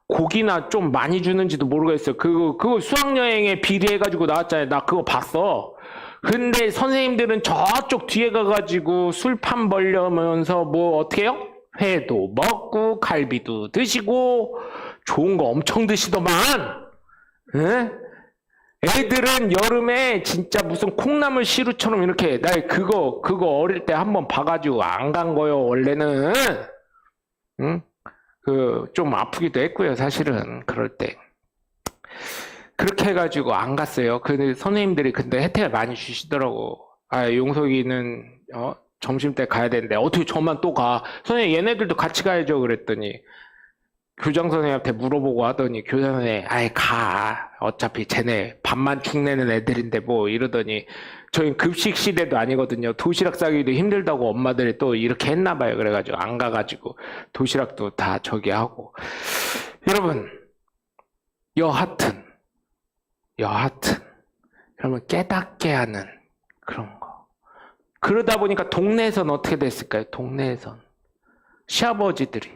고기나 좀 많이 주는지도 모르겠어요. 그거 수학여행에 비례해가지고 나왔잖아요. 나 그거 봤어. 근데 선생님들은 저쪽 뒤에 가가지고 술판 벌려면서 뭐 어떻게 해요? 회도 먹고 갈비도 드시고 좋은 거 엄청 드시더만. 에? 애들은 여름에 진짜 무슨 콩나물 시루처럼 이렇게, 나 그거 어릴 때 한번 봐가지고 안 간 거요, 원래는. 응? 좀 아프기도 했고요, 사실은. 그럴 때. 그렇게 해가지고 안 갔어요. 근데 선생님들이 근데 혜택을 많이 주시더라고. 아, 용석이는, 점심 때 가야 되는데, 어떻게 저만 또 가? 선생님, 얘네들도 같이 가야죠. 그랬더니, 교장 선생님한테 물어보고 하더니, 교장 선생님, 아이, 가. 어차피 쟤네 밥만 축내는 애들인데 뭐, 이러더니, 저희 급식 시대도 아니거든요. 도시락 싸기도 힘들다고 엄마들이 또 이렇게 했나봐요. 그래가지고, 안 가가지고, 도시락도 다 저기 하고. 여러분, 여하튼, 여러분, 깨닫게 하는 그런 거. 그러다 보니까 동네에선 어떻게 됐을까요? 동네에선. 시아버지들이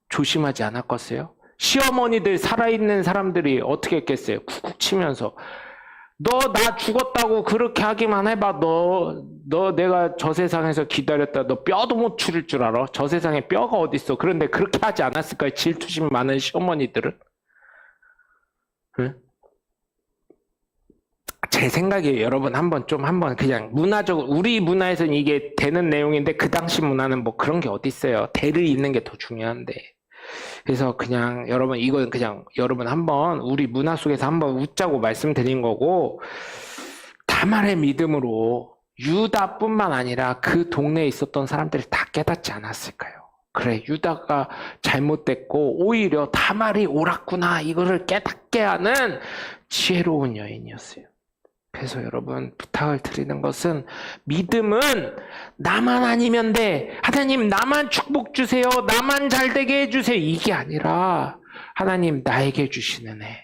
조심하지 않았겠어요? 시어머니들 살아있는 사람들이 어떻게 했겠어요? 쿡쿡 치면서 너 나 죽었다고 그렇게 하기만 해봐. 너 내가 저 세상에서 기다렸다. 너 뼈도 못 추릴 줄 알아? 저 세상에 뼈가 어딨어? 그런데 그렇게 하지 않았을까요? 질투심 많은 시어머니들은? 응? 제 생각에 여러분 한번 그냥 문화적으로 우리 문화에서는 이게 되는 내용인데 그 당시 문화는 뭐 그런 게 어디 있어요. 대를 잇는 게 더 중요한데. 그래서 그냥 여러분 이건 그냥 여러분 한번 우리 문화 속에서 한번 웃자고 말씀드린 거고, 다말의 믿음으로 유다뿐만 아니라 그 동네에 있었던 사람들이 다 깨닫지 않았을까요? 그래, 유다가 잘못됐고 오히려 다말이 옳았구나 이거를 깨닫게 하는 지혜로운 여인이었어요. 그래서 여러분 부탁을 드리는 것은, 믿음은 나만 아니면 돼. 하나님 나만 축복 주세요. 나만 잘 되게 해주세요. 이게 아니라 하나님 나에게 주시는 애.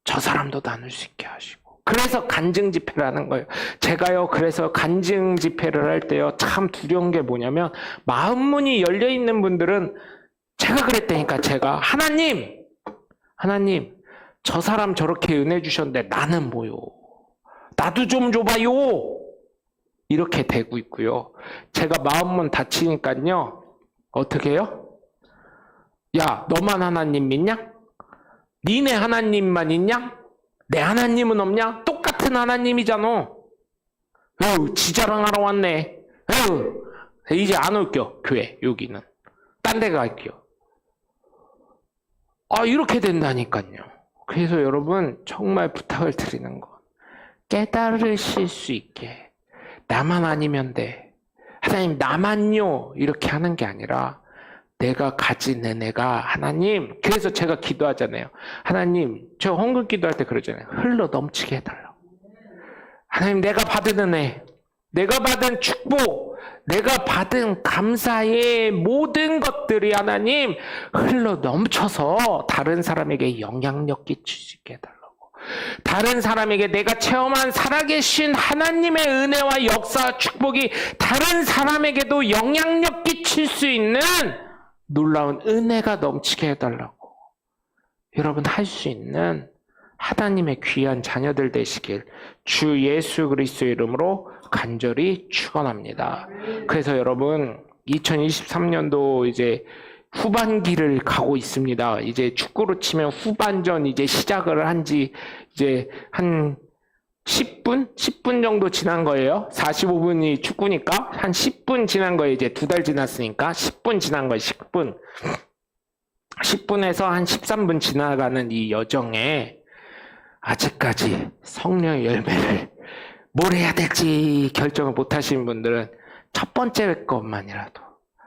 저 사람도 나눌 수 있게 하시고. 그래서 간증 집회를 하는 거예요. 제가요, 그래서 간증 집회를 할 때요, 참 두려운 게 뭐냐면, 마음문이 열려있는 분들은 제가 그랬다니까, 제가. 하나님, 저 사람 저렇게 은혜 주셨는데 나는 뭐요? 나도 좀 줘봐요. 이렇게 되고 있고요. 제가 마음문 닫히니까요. 어떻게 해요? 야, 너만 하나님 믿냐? 니네 하나님만 있냐? 내 하나님은 없냐? 똑같은 하나님이잖아. 지 자랑하러 왔네. 이제 안 올게요. 교회 여기는. 딴 데 갈게요. 이렇게 된다니까요. 그래서 여러분 정말 부탁을 드리는 건, 깨달으실 수 있게 나만 아니면 돼. 하나님 나만요. 이렇게 하는 게 아니라 내가 가진 은혜가 하나님, 그래서 제가 기도하잖아요. 하나님, 저 헌금 기도할 때 그러잖아요. 흘러 넘치게 해달라고. 하나님 내가 받은 은혜, 내가 받은 축복, 내가 받은 감사의 모든 것들이 하나님 흘러 넘쳐서 다른 사람에게 영향력 끼칠 수 있게 해달라고. 다른 사람에게 내가 체험한 살아계신 하나님의 은혜와 역사, 축복이 다른 사람에게도 영향력 끼칠 수 있는 놀라운 은혜가 넘치게 해달라고. 여러분 할 수 있는 하나님의 귀한 자녀들 되시길 주 예수 그리스도의 이름으로 간절히 축원합니다. 그래서 여러분 2023년도 이제 후반기를 가고 있습니다. 이제 축구로 치면 후반전 이제 시작을 한 지 이제 한 10분 정도 지난 거예요. 45분이 축구니까 한 10분 지난 거예요. 이제 2달 지났으니까 10분 지난 거예요. 10분. 10분에서 한 13분 지나가는 이 여정에 아직까지 성령의 열매를 뭘 해야 될지 결정을 못 하신 분들은 첫 번째 것만이라도,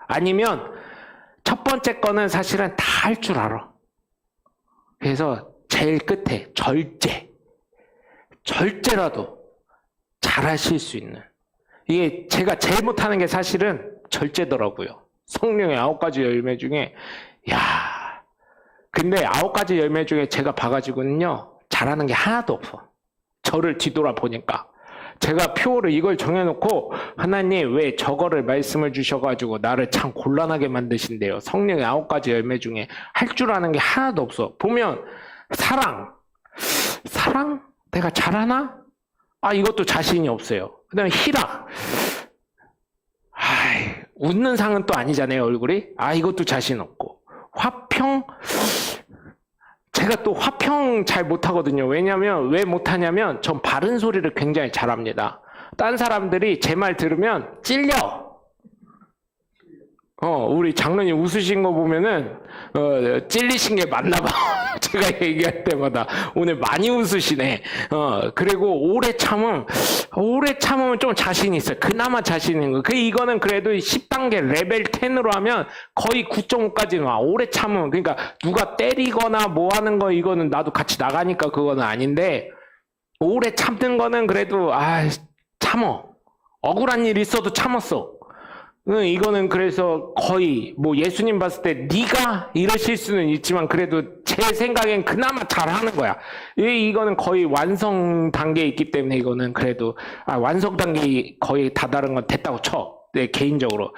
아니면 첫 번째 거는 사실은 다 할 줄 알아. 그래서 제일 끝에 절제라도 잘 하실 수 있는, 이게 제가 제일 못하는 게 사실은 절제더라고요. 성령의 9가지 열매 중에. 근데 9가지 열매 중에 제가 봐가지고는요, 잘하는 게 하나도 없어. 저를 뒤돌아보니까. 제가 표를 이걸 정해놓고, 하나님 왜 저거를 말씀을 주셔가지고 나를 참 곤란하게 만드신대요. 성령의 9가지 열매 중에 할 줄 아는 게 하나도 없어. 보면 사랑 내가 잘하나? 이것도 자신이 없어요. 그 다음에 희락, 웃는 상은 또 아니잖아요, 얼굴이. 이것도 자신 없고. 화평, 제가 또 화평 잘 못하거든요. 왜냐면, 왜 못하냐면, 전 바른 소리를 굉장히 잘합니다. 딴 사람들이 제 말 들으면 찔려. 우리 장로님 웃으신 거 보면은, 찔리신 게 맞나 봐. 제가 얘기할 때마다. 오늘 많이 웃으시네. 그리고 오래 참으면 좀 자신 있어요. 그나마 자신 있는 거. 이거는 그래도 10단계 레벨 10으로 하면 거의 9.5까지는 와. 오래 참으면. 그러니까 누가 때리거나 뭐 하는 거 이거는 나도 같이 나가니까 그거는 아닌데, 오래 참는 거는 그래도, 참어. 억울한 일 있어도 참았어. 이거는 그래서 거의 뭐 예수님 봤을 때 네가 이러실 수는 있지만 그래도 제 생각엔 그나마 잘하는 거야. 이거는 거의 완성 단계에 있기 때문에 이거는 그래도 완성 단계 거의 다다른 건 됐다고 쳐. 네, 개인적으로.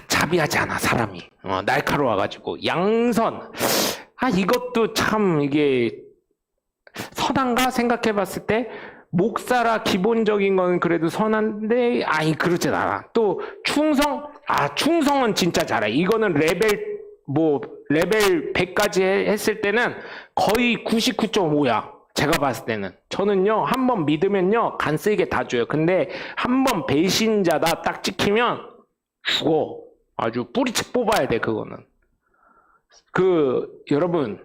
자비하지 않아 사람이. 날카로워가지고 양선. 이것도 참 이게 선한가 생각해봤을 때. 목사라 기본적인 건 그래도 선한데 그러진 않아. 또 충성? 충성은 진짜 잘해. 이거는 레벨 100까지 했을 때는 거의 99.5야. 제가 봤을 때는. 저는요, 한번 믿으면요, 간 쓰이게 다 줘요. 근데 한번 배신자다 딱 찍히면 죽어. 아주 뿌리채 뽑아야 돼, 그거는. 여러분,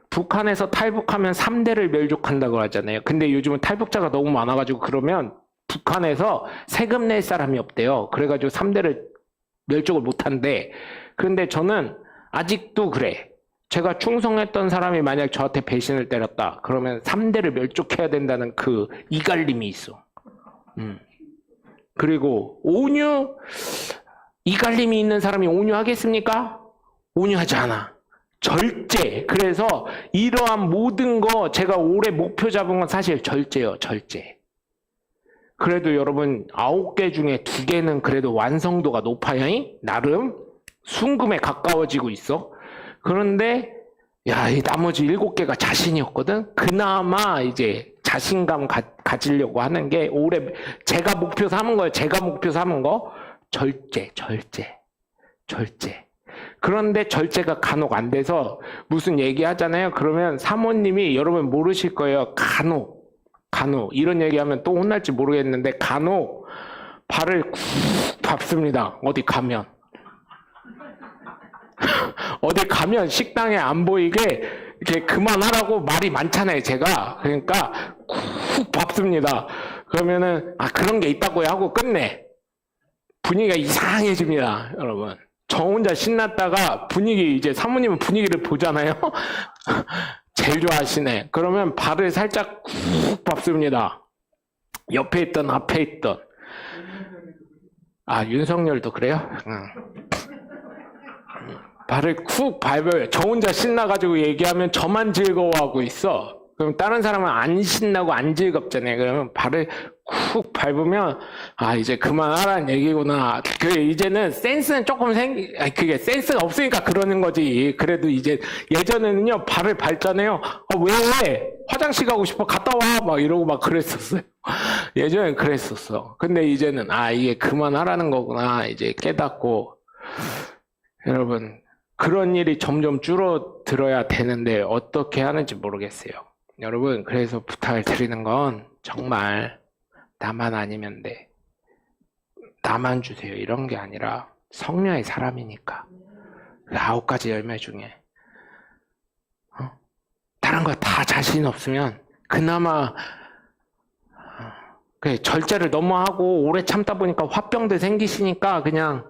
북한에서 탈북하면 3대를 멸족한다고 하잖아요. 근데 요즘은 탈북자가 너무 많아가지고 그러면 북한에서 세금 낼 사람이 없대요. 그래가지고 3대를 멸족을 못한대. 그런데 저는 아직도 그래. 제가 충성했던 사람이 만약 저한테 배신을 때렸다. 그러면 3대를 멸족해야 된다는 그 이갈림이 있어. 그리고 온유? 이갈림이 있는 사람이 온유하겠습니까? 온유하지 않아. 절제. 그래서 이러한 모든 거 제가 올해 목표 잡은 건 사실 절제예요. 절제. 그래도 여러분 9개 중에 2개는 그래도 완성도가 높아요. 나름 순금에 가까워지고 있어. 그런데 이 나머지 7개가 자신이 없거든. 그나마 이제 자신감 가지려고 하는 게 올해 제가 목표 삼은 거예요. 제가 목표 삼은 거 절제. 그런데 절제가 간혹 안 돼서 무슨 얘기 하잖아요. 그러면 사모님이 여러분 모르실 거예요. 간혹 이런 얘기하면 또 혼날지 모르겠는데 간혹 발을 쿡 밟습니다. 어디 가면 식당에 안 보이게 이렇게 그만하라고 말이 많잖아요. 제가 그러니까 쿡 밟습니다. 그러면은 그런 게 있다고요 하고 끝내. 분위기가 이상해집니다, 여러분. 저 혼자 신났다가 이제 사모님은 분위기를 보잖아요. 제일 좋아하시네. 그러면 발을 살짝 쿡 밟습니다. 옆에 있던 앞에 있던. 윤석열도 그래요? 발을 쿡 밟아요. 저 혼자 신나가지고 얘기하면 저만 즐거워하고 있어. 그럼 다른 사람은 안 신나고 안 즐겁잖아요. 그러면 발을 쿡 밟으면 이제 그만하라는 얘기구나. 이제는 센스는 조금 그게 센스가 없으니까 그러는 거지. 그래도 이제 예전에는요 발을 밟잖아요. 왜? 화장실 가고 싶어. 갔다 와. 막 이러고 막 그랬었어요. 예전엔 그랬었어. 근데 이제는 이게 그만하라는 거구나. 이제 깨닫고. 여러분 그런 일이 점점 줄어들어야 되는데 어떻게 하는지 모르겠어요. 여러분 그래서 부탁을 드리는 건 정말 나만 아니면 돼. 나만 주세요. 이런 게 아니라 성령의 사람이니까. 9가지 열매 중에 다른 거 다 자신 없으면 그나마 절제를 너무 하고 오래 참다 보니까 화병도 생기시니까 그냥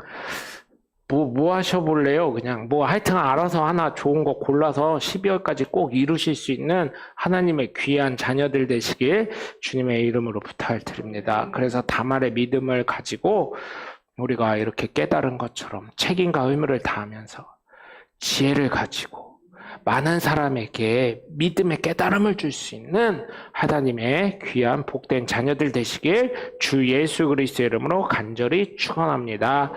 뭐 하셔볼래요? 그냥 하여튼 알아서 하나 좋은 거 골라서 12월까지 꼭 이루실 수 있는 하나님의 귀한 자녀들 되시길 주님의 이름으로 부탁을 드립니다. 그래서 다말의 믿음을 가지고 우리가 이렇게 깨달은 것처럼 책임과 의무를 다하면서 지혜를 가지고 많은 사람에게 믿음의 깨달음을 줄 수 있는 하나님의 귀한 복된 자녀들 되시길 주 예수 그리스도의 이름으로 간절히 축원합니다.